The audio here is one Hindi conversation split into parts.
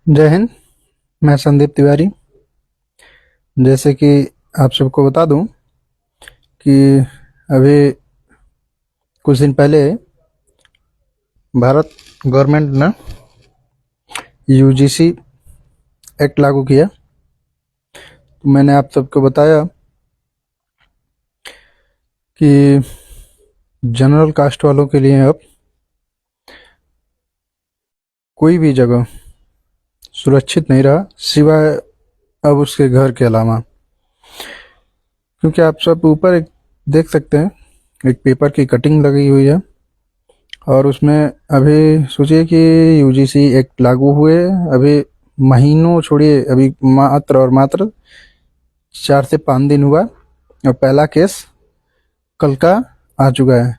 जय हिंद। मैं संदीप तिवारी। जैसे कि आप सबको बता दूं कि अभी कुछ दिन पहले भारत गवर्नमेंट ने यूजीसी एक्ट लागू किया। तो मैंने आप सबको बताया कि जनरल कास्ट वालों के लिए अब कोई भी जगह सुरक्षित नहीं रहा सिवाय अब उसके घर के अलावा। क्योंकि आप सब ऊपर एक देख सकते हैं, एक पेपर की कटिंग लगी हुई है और उसमें अभी सोचिए कि यूजीसी एक्ट लागू हुए अभी महीनों छोड़िए, अभी मात्र और मात्र 4 से 5 दिन हुआ और पहला केस कल का आ चुका है।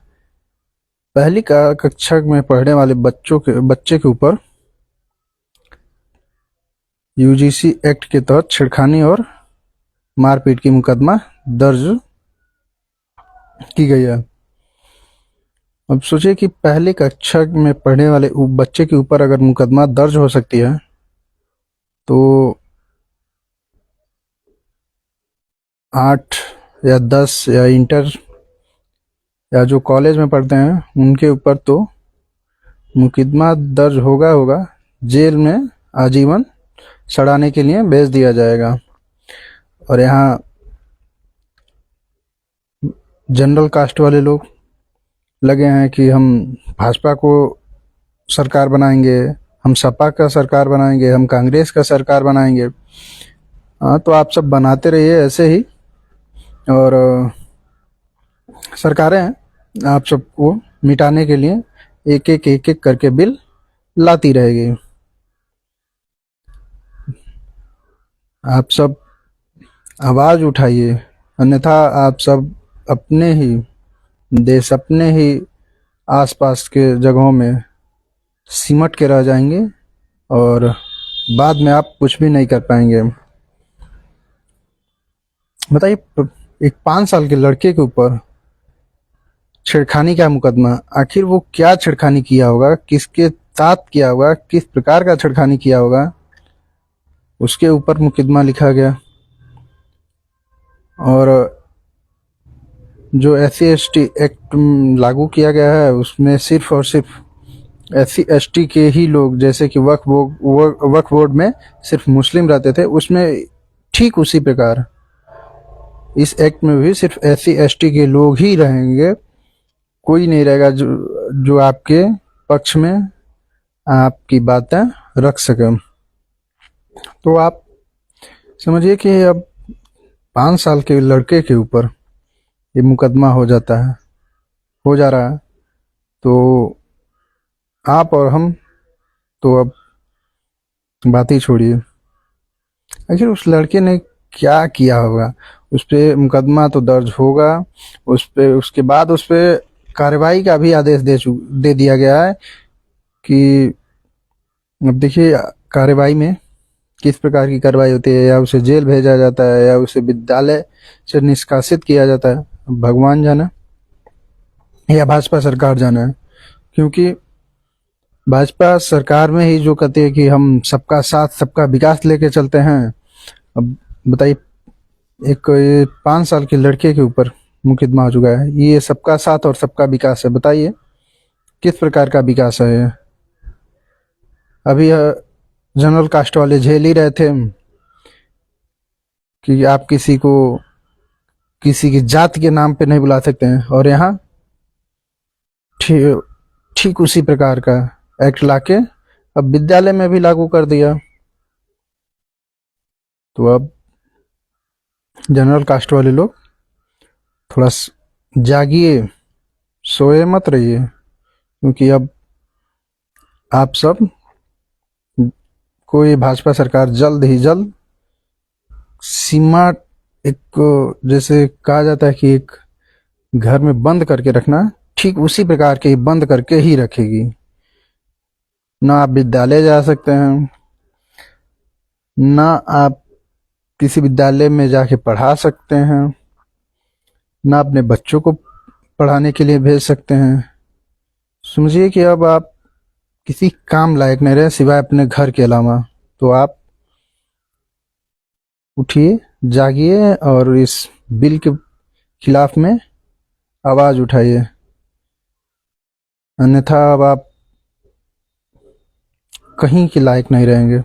पहली कक्षा में पढ़ने वाले बच्चे के ऊपर यूजीसी एक्ट के तहत छेड़खानी और मारपीट की मुकदमा दर्ज की गई है। अब सोचिए कि पहली कक्षा में पढ़ने वाले बच्चे के ऊपर अगर मुकदमा दर्ज हो सकती है तो 8 या 10 या इंटर या जो कॉलेज में पढ़ते हैं उनके ऊपर तो मुकदमा दर्ज होगा, जेल में आजीवन सड़ाने के लिए भेज दिया जाएगा। और यहाँ जनरल कास्ट वाले लोग लगे हैं कि हम भाजपा को सरकार बनाएंगे, हम सपा का सरकार बनाएंगे, हम कांग्रेस का सरकार बनाएंगे। हाँ, तो आप सब बनाते रहिए ऐसे ही और सरकारें आप सबको मिटाने के लिए एक एक करके बिल लाती रहेगी। आप सब आवाज उठाइए, अन्यथा आप सब अपने ही देश, अपने ही आसपास के जगहों में सिमट के रह जाएंगे और बाद में आप कुछ भी नहीं कर पाएंगे। बताइए, एक 5 साल के लड़के के ऊपर छेड़खानी का मुकदमा, आखिर वो क्या छेड़खानी किया होगा, किसके साथ किया होगा, किस प्रकार का छेड़खानी किया होगा, उसके ऊपर मुकदमा लिखा गया। और जो SC/ST एक्ट लागू किया गया है उसमें सिर्फ और सिर्फ SC/ST के ही लोग, जैसे कि वक्फ बोर्ड में सिर्फ मुस्लिम रहते थे, उसमें ठीक उसी प्रकार इस एक्ट में भी सिर्फ SC/ST के लोग ही रहेंगे। कोई नहीं रहेगा जो आपके पक्ष में आपकी बातें रख सके। तो आप समझिए कि अब 5 साल के लड़के के ऊपर ये मुकदमा हो जा रहा है, तो आप और हम तो अब बात ही छोड़िए। आखिर उस लड़के ने क्या किया होगा, उस पर मुकदमा तो दर्ज होगा, उसके बाद उस पर कार्रवाई का भी आदेश दे दिया गया है कि अब देखिए कार्रवाई में किस प्रकार की कार्रवाई होती है, या उसे जेल भेजा जाता है या उसे विद्यालय से निष्कासित किया जाता है। भगवान जाने या भाजपा सरकार जाने, क्योंकि भाजपा सरकार में ही जो कहते हैं कि हम सबका साथ सबका विकास लेके चलते हैं। अब बताइए, एक 5 साल के लड़के के ऊपर मुकदमा हो चुका है, ये सबका साथ और सबका विकास है। बताइए किस प्रकार का विकास है ये। अभी जनरल कास्ट वाले झेल ही रहे थे कि आप किसी को किसी की जात के नाम पे नहीं बुला सकते हैं, और यहाँ ठीक उसी प्रकार का एक्ट लाके अब विद्यालय में भी लागू कर दिया। तो अब जनरल कास्ट वाले लोग थोड़ा जागिए, सोए मत रहिए, क्योंकि अब आप सब कोई भाजपा सरकार जल्द ही जल्द सीमा, एक जैसे कहा जाता है कि एक घर में बंद करके रखना, ठीक उसी प्रकार के बंद करके ही रखेगी। ना आप विद्यालय जा सकते हैं, ना आप किसी विद्यालय में जाके पढ़ा सकते हैं, ना अपने बच्चों को पढ़ाने के लिए भेज सकते हैं। समझिए कि अब आप किसी काम लायक नहीं रहे सिवाय अपने घर के अलावा। तो आप उठिए, जागिए और इस बिल के खिलाफ में आवाज उठाइए, अन्यथा अब आप कहीं के लायक नहीं रहेंगे।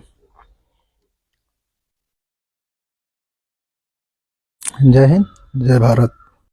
जय हिंद, जय भारत।